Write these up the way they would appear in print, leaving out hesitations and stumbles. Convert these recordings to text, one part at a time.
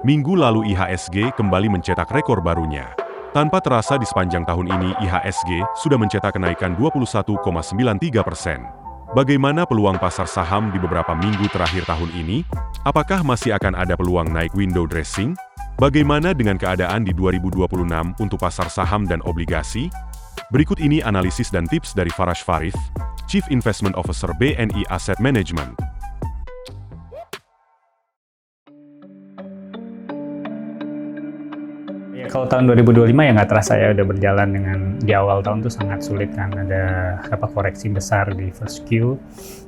Minggu lalu IHSG kembali mencetak rekor barunya. Tanpa terasa di sepanjang tahun ini IHSG sudah mencetak kenaikan 21,93%. Bagaimana peluang pasar saham di beberapa minggu terakhir tahun ini? Apakah masih akan ada peluang naik window dressing? Bagaimana dengan keadaan di 2026 untuk pasar saham dan obligasi? Berikut ini analisis dan tips dari Farash Farif, Chief Investment Officer BNI Asset Management. Ya, kalau tahun 2025 ya nggak terasa ya, udah berjalan dengan di awal tahun tuh sangat sulit kan, ada koreksi besar di first Q,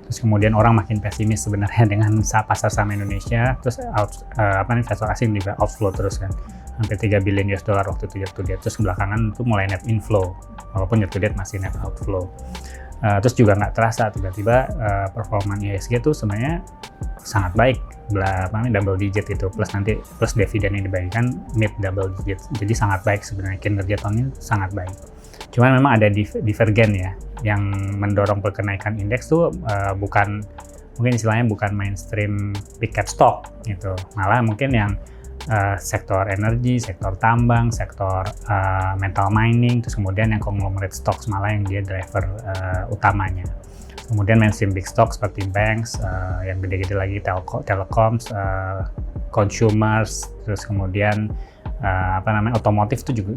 terus kemudian orang makin pesimis sebenarnya dengan pasar saham Indonesia, terus investor asing juga outflow terus kan, hampir 3 billion US dollar waktu itu year to date, terus belakangan tuh mulai net inflow, walaupun year to date masih net outflow. Terus juga nggak terasa tiba-tiba performa IHSG tuh sebenarnya sangat baik, double digit itu, plus dividen yang dibagikan mid double digit, jadi sangat baik sebenarnya, kinerja tahun ini sangat baik. Cuman memang ada divergen ya, yang mendorong perkenaikan indeks tuh mungkin istilahnya bukan mainstream big cap stock gitu, malah mungkin yang sektor energi, sektor tambang, sektor metal mining, terus kemudian yang conglomerate stocks malah yang dia driver utamanya. Kemudian mainstream big stock seperti banks, yang gede-gede lagi telecoms, consumers, terus kemudian otomotif itu juga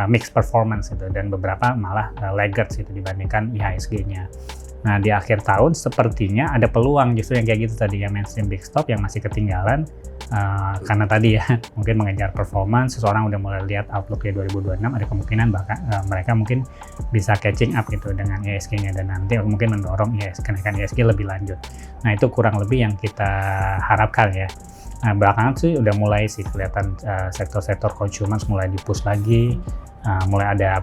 mixed performance gitu, dan beberapa malah laggards gitu dibandingkan IHSG-nya. Nah, di akhir tahun sepertinya ada peluang justru yang kayak gitu tadi, yang mainstream big stock yang masih ketinggalan karena tadi ya mungkin mengejar performance, seseorang udah mulai lihat outlook-nya 2026, ada kemungkinan bahkan mereka mungkin bisa catching up gitu dengan IHSG-nya, dan nanti mungkin mendorong kenaikan IHSG lebih lanjut. Nah, itu kurang lebih yang kita harapkan ya. Nah, belakangan sih udah mulai sih kelihatan sektor-sektor consumer mulai di-push lagi, mulai ada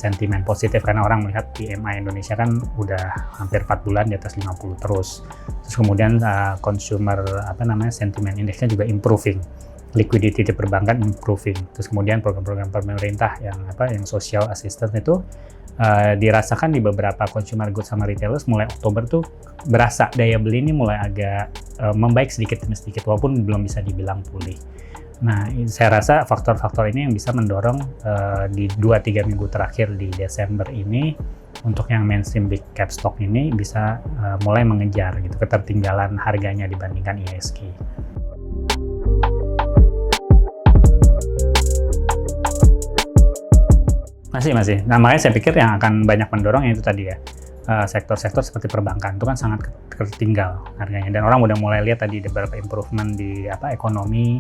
sentimen positif karena orang melihat PMI Indonesia kan udah hampir 4 bulan di atas 50 terus. Terus kemudian consumer sentimen indeksnya juga improving. Liquidity di perbankan improving. Terus kemudian program-program pemerintah yang social assistance itu dirasakan di beberapa consumer goods sama retailers mulai Oktober tuh berasa daya beli ini mulai agak membaik sedikit demi sedikit, walaupun belum bisa dibilang pulih. Nah, saya rasa faktor-faktor ini yang bisa mendorong di 2-3 minggu terakhir di Desember ini untuk yang mainstream big cap stock ini bisa mulai mengejar gitu ketertinggalan harganya dibandingkan IHSG. Masih. Nah, makanya saya pikir yang akan banyak mendorong itu tadi ya, sektor-sektor seperti perbankan itu kan sangat tertinggal harganya, dan orang udah mulai lihat tadi beberapa improvement di ekonomi,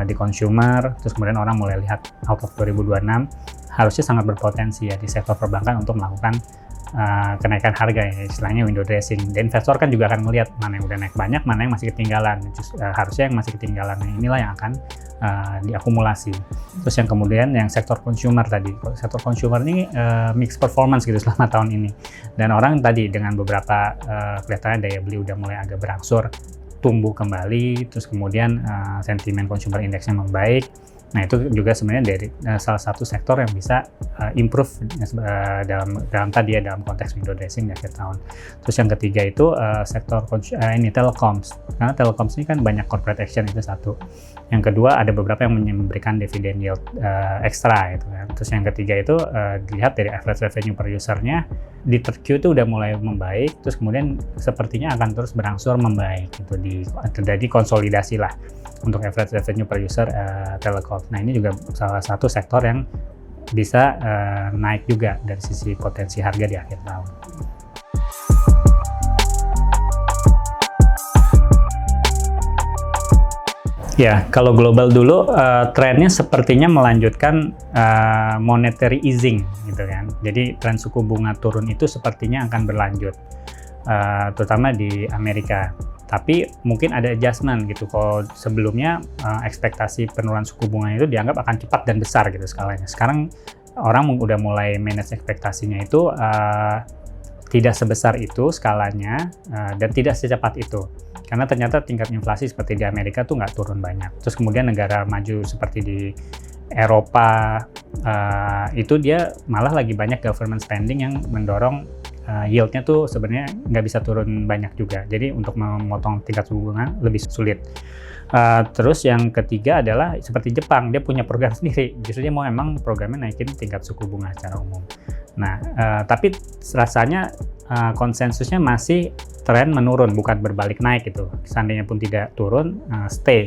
di consumer, terus kemudian orang mulai lihat outlook 2026 harusnya sangat berpotensi ya di sektor perbankan untuk melakukan kenaikan harga ya, istilahnya window dressing. Dan investor kan juga akan melihat mana yang udah naik banyak, mana yang masih ketinggalan. Harusnya yang masih ketinggalan inilah yang akan diakumulasi. Terus yang kemudian yang sektor consumer tadi, sektor consumer ini mixed performance gitu selama tahun ini. Dan orang tadi dengan beberapa kelihatannya daya beli udah mulai agak berangsur tumbuh kembali, terus kemudian sentimen consumer index-nya membaik. Nah, itu juga sebenarnya dari salah satu sektor yang bisa improve dalam konteks window dressing di akhir tahun. Terus yang ketiga itu sektor telecoms. Karena telecoms ini kan banyak corporate action, itu satu. Yang kedua ada beberapa yang memberikan dividen yield ekstra gitu kan. Terus yang ketiga itu dilihat dari average revenue per usernya di third Q itu udah mulai membaik, terus kemudian sepertinya akan terus berangsur membaik gitu, terjadi konsolidasi lah untuk average revenue per user telekom. Nah, ini juga salah satu sektor yang bisa naik juga dari sisi potensi harga di akhir tahun. Ya, kalau global dulu trennya sepertinya melanjutkan monetary easing gitu kan. Jadi tren suku bunga turun itu sepertinya akan berlanjut, terutama di Amerika. Tapi mungkin ada adjustment gitu. Kalau sebelumnya ekspektasi penurunan suku bunga itu dianggap akan cepat dan besar gitu skalanya. Sekarang orang udah mulai manage ekspektasinya itu tidak sebesar itu skalanya dan tidak secepat itu. Karena ternyata tingkat inflasi seperti di Amerika tuh nggak turun banyak. Terus kemudian negara maju seperti di Eropa itu dia malah lagi banyak government spending yang mendorong yieldnya tuh sebenarnya nggak bisa turun banyak juga. Jadi untuk memotong tingkat suku bunga lebih sulit. Terus yang ketiga adalah seperti Jepang, dia punya program sendiri. Justru dia mau emang programnya naikin tingkat suku bunga secara umum. Nah, tapi rasanya konsensusnya masih tren menurun, bukan berbalik naik gitu. Seandainya pun tidak turun, stay.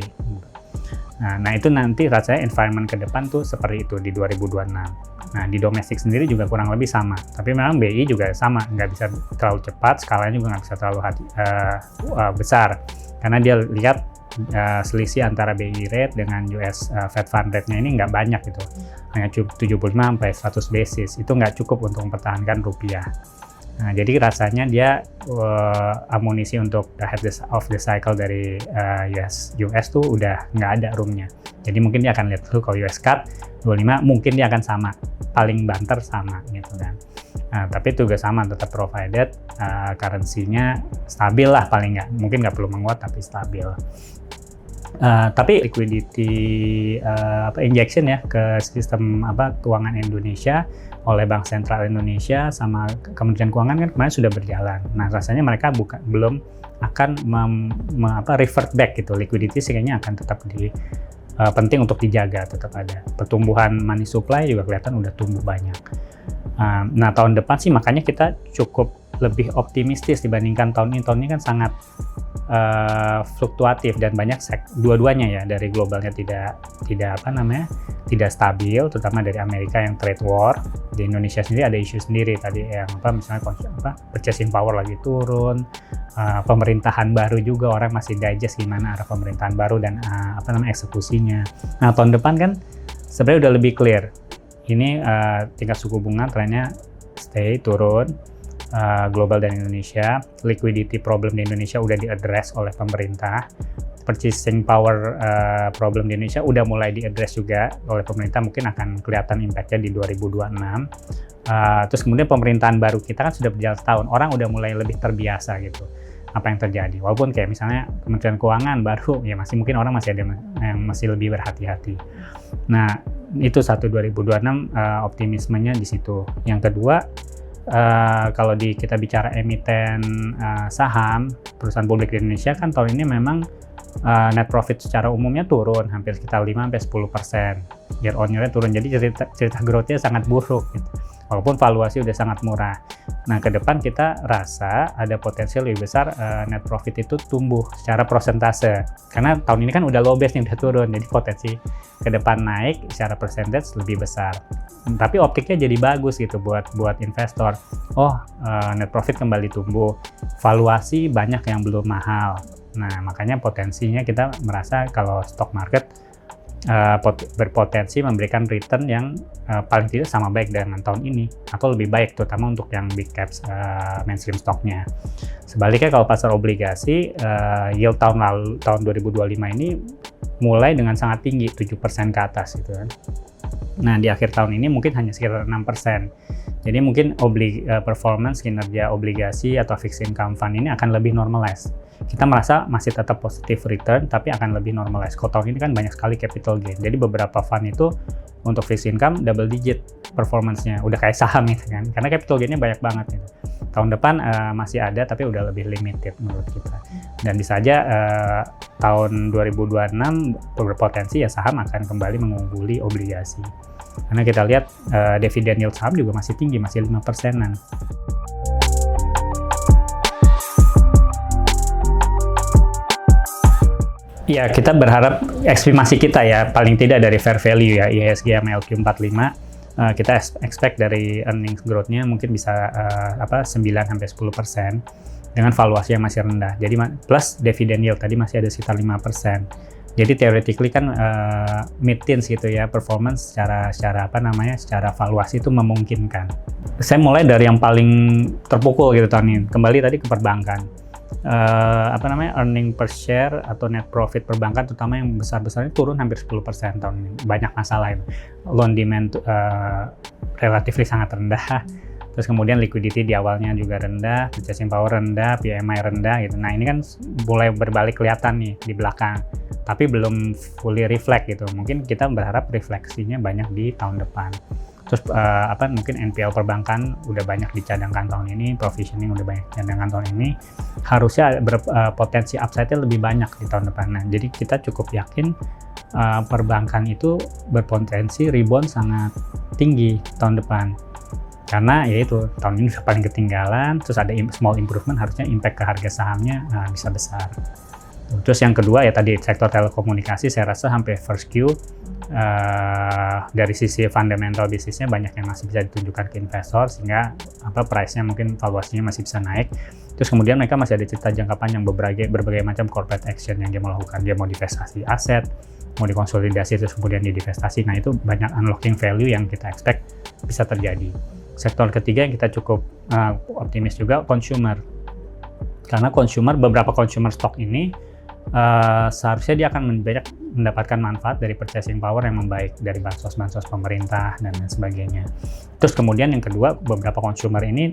Nah, itu nanti rasanya environment ke depan tuh seperti itu di 2026. Nah, di domestik sendiri juga kurang lebih sama. Tapi memang BI juga sama, nggak bisa terlalu cepat, skalanya juga nggak bisa terlalu besar. Karena dia lihat selisih antara BI rate dengan US Fed Fund rate-nya ini nggak banyak gitu. Hanya 75-100 basis. Itu nggak cukup untuk mempertahankan rupiah. Nah, jadi rasanya dia amunisi untuk head of the cycle dari US tuh udah nggak ada roomnya. Jadi mungkin dia akan lihat dulu kalau US cut 25, mungkin dia akan sama, paling banter sama gitu kan. Nah, tapi itu juga sama, tetap provided currency-nya stabil lah paling nggak. Mungkin nggak perlu menguat tapi stabil. Tapi liquidity injection ya ke sistem keuangan Indonesia oleh Bank Sentral Indonesia sama Kementerian Keuangan kan kemarin sudah berjalan. Nah, rasanya mereka belum akan revert back gitu. Liquidity kayaknya akan tetap penting untuk dijaga, tetap ada. Pertumbuhan money supply juga kelihatan udah tumbuh banyak. Nah, tahun depan sih makanya kita cukup lebih optimistis dibandingkan tahun ini. Tahun ini kan sangat fluktuatif dan banyak dua-duanya ya, dari globalnya tidak stabil, terutama dari Amerika yang trade war. Di Indonesia sendiri ada isu sendiri tadi yang misalnya purchasing power lagi turun, pemerintahan baru juga orang masih digest gimana arah pemerintahan baru dan eksekusinya. Nah, tahun depan kan sebenarnya udah lebih clear. Ini tingkat suku bunga trennya stay turun. Global dan Indonesia, liquidity problem di Indonesia udah diaddress oleh pemerintah, purchasing power problem di Indonesia udah mulai diaddress juga oleh pemerintah, mungkin akan kelihatan impact-nya di 2026. Terus kemudian pemerintahan baru kita kan sudah berjalan setahun, orang udah mulai lebih terbiasa gitu apa yang terjadi, walaupun kayak misalnya Kementerian Keuangan baru ya masih mungkin orang masih ada yang masih lebih berhati-hati. Nah, itu 2026 optimismenya di situ. Yang kedua, kalau kita bicara emiten saham perusahaan publik di Indonesia kan tahun ini memang net profit secara umumnya turun hampir sekitar 5-10%, year on year turun, jadi cerita growth-nya sangat buruk gitu. Walaupun valuasi udah sangat murah. Nah, ke depan kita rasa ada potensi lebih besar net profit itu tumbuh secara persentase. Karena tahun ini kan udah low base nih, udah turun. Jadi potensi ke depan naik secara percentage lebih besar. Tapi optiknya jadi bagus gitu buat investor. Net profit kembali tumbuh. Valuasi banyak yang belum mahal. Nah, makanya potensinya kita merasa kalau stock market berpotensi memberikan return yang paling tidak sama baik dengan tahun ini atau lebih baik, terutama untuk yang big caps mainstream stocknya. Sebaliknya kalau pasar obligasi, yield tahun 2025 ini mulai dengan sangat tinggi, 7% ke atas gitu kan. Nah, di akhir tahun ini mungkin hanya sekitar 6%. Jadi mungkin performance kinerja obligasi atau fixed income fund ini akan lebih normalized. Kita merasa masih tetap positive return, tapi akan lebih normalized. Kalau tahun ini kan banyak sekali capital gain. Jadi beberapa fund itu untuk fixed income double digit performance-nya. Udah kayak saham gitu kan. Karena capital gain-nya banyak banget gitu. Tahun depan masih ada, tapi udah lebih limited menurut kita. Dan bisa aja tahun 2026 berpotensi ya saham akan kembali mengungguli obligasi. Karena kita lihat dividen yield saham juga masih tinggi, masih 5%-an. Ya, kita berharap estimasi kita ya, paling tidak dari fair value ya, IHSG sama LQ45, kita expect dari earnings growth-nya mungkin bisa 9-10% dengan valuasi yang masih rendah. Jadi plus dividend yield tadi masih ada sekitar 5%. Jadi theoretically kan mid-teens gitu ya, performance secara valuasi itu memungkinkan. Saya mulai dari yang paling terpukul gitu tahun ini, kembali tadi ke perbankan. Earning per share atau net profit perbankan terutama yang besar-besarnya turun hampir 10% tahun ini. Banyak masalah itu. Loan demand relatif sangat rendah. Terus kemudian liquidity di awalnya juga rendah, purchasing power rendah, PMI rendah gitu. Nah, ini kan mulai berbalik kelihatan nih di belakang. Tapi belum fully reflect gitu. Mungkin kita berharap refleksinya banyak di tahun depan. Terus mungkin NPL perbankan udah banyak dicadangkan tahun ini, provisioning udah banyak dicadangkan tahun ini, harusnya potensi upside-nya lebih banyak di tahun depan. Nah, jadi kita cukup yakin perbankan itu berpotensi rebound sangat tinggi tahun depan. Karena ya itu, tahun ini udah paling ketinggalan, terus ada small improvement, harusnya impact ke harga sahamnya bisa besar. Terus yang kedua ya tadi sektor telekomunikasi, saya rasa sampai first Q dari sisi fundamental bisnisnya banyak yang masih bisa ditunjukkan ke investor, sehingga price-nya mungkin valuasinya masih bisa naik. Terus kemudian mereka masih ada cerita jangka panjang berbagai macam corporate action yang dia mau lakukan. Dia mau divestasi aset, mau dikonsolidasi terus kemudian divestasi. Nah, itu banyak unlocking value yang kita expect bisa terjadi. Sektor ketiga yang kita cukup optimis juga, consumer. Karena beberapa consumer stock ini seharusnya dia akan mendapatkan manfaat dari purchasing power yang membaik dari bansos pemerintah dan lain sebagainya. Terus kemudian yang kedua, beberapa consumer ini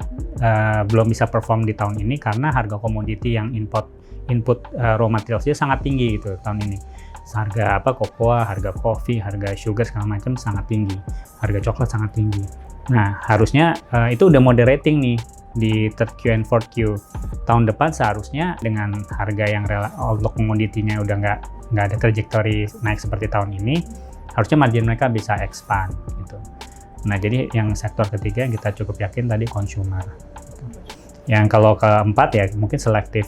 belum bisa perform di tahun ini karena harga komoditi yang input raw materials-nya sangat tinggi gitu tahun ini. Harga cocoa, harga coffee, harga sugar segala macam sangat tinggi. Harga coklat sangat tinggi. Nah, harusnya itu udah moderating nih di third Q and fourth Q. Tahun depan seharusnya dengan harga yang outlook komoditinya udah nggak ada trajectory naik seperti tahun ini, harusnya margin mereka bisa expand gitu. Nah, jadi yang sektor ketiga yang kita cukup yakin tadi consumer. Yang kalau keempat ya mungkin selective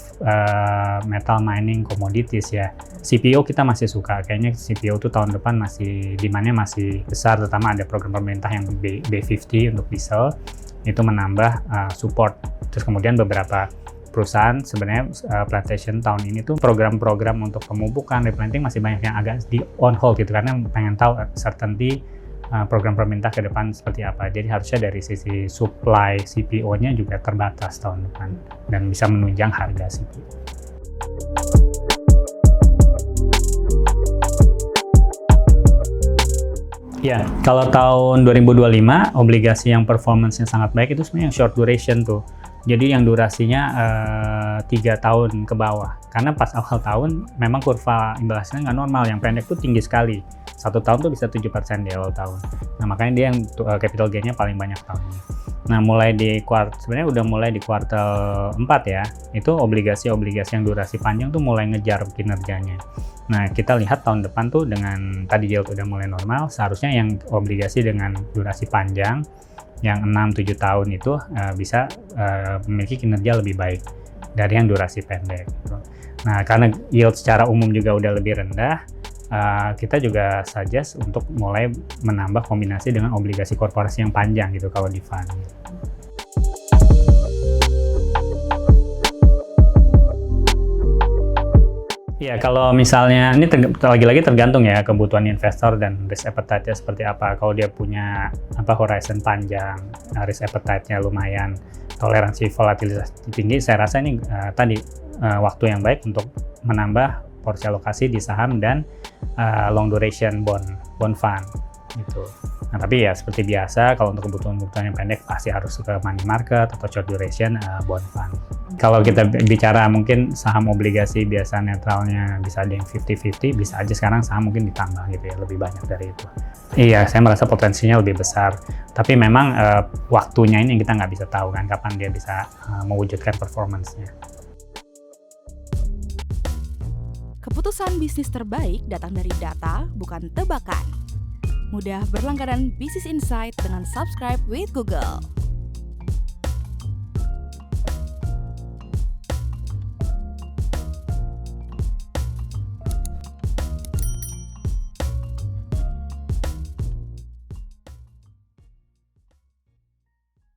metal mining commodities ya. CPO kita masih suka, kayaknya CPO tuh tahun depan masih demand-nya masih besar, terutama ada program pemerintah yang B50 untuk diesel itu menambah support. Terus kemudian beberapa perusahaan sebenarnya plantation tahun ini tuh program-program untuk pemupukan, replanting masih banyak yang agak di on hold gitu karena pengen tahu certainty program pemerintah ke depan seperti apa. Jadi harusnya dari sisi supply CPO-nya juga terbatas tahun depan dan bisa menunjang harga CPO. Ya, kalau tahun 2025 obligasi yang performance-nya sangat baik itu sebenarnya yang short duration tuh. Jadi yang durasinya 3 tahun ke bawah. Karena pas awal tahun memang kurva imbal hasilnya nggak normal, yang pendek tuh tinggi sekali. 1 tahun tuh bisa 7% di awal tahun. Nah, makanya dia yang capital gain-nya paling banyak tahun ini. Nah, sebenarnya udah mulai di kuartal 4 ya. Itu obligasi yang durasi panjang tuh mulai ngejar kinerjanya. Nah, kita lihat tahun depan tuh dengan tadi yield udah mulai normal, seharusnya yang obligasi dengan durasi panjang yang 6-7 tahun itu bisa memiliki kinerja lebih baik dari yang durasi pendek gitu. Nah, karena yield secara umum juga udah lebih rendah, kita juga suggest untuk mulai menambah kombinasi dengan obligasi korporasi yang panjang gitu kalau di fund. Ya, kalau misalnya ini lagi-lagi tergantung ya kebutuhan investor dan risk appetite-nya seperti apa. Kalau dia punya horizon panjang, risk appetite-nya lumayan, toleransi volatilitas tinggi, saya rasa ini waktu yang baik untuk menambah porsi alokasi di saham dan long duration bond fund gitu. Nah, tapi ya seperti biasa kalau untuk kebutuhan yang pendek pasti harus ke money market atau short duration bond fund. Kalau kita bicara mungkin saham obligasi biasa netralnya bisa ada yang 50-50, bisa aja sekarang saham mungkin ditambah gitu ya, lebih banyak dari itu. Iya, saya merasa potensinya lebih besar. Tapi memang waktunya ini yang kita nggak bisa tahu kan kapan dia bisa mewujudkan performance-nya. Keputusan bisnis terbaik datang dari data, bukan tebakan. Mudah berlangganan Business Insight dengan subscribe with Google.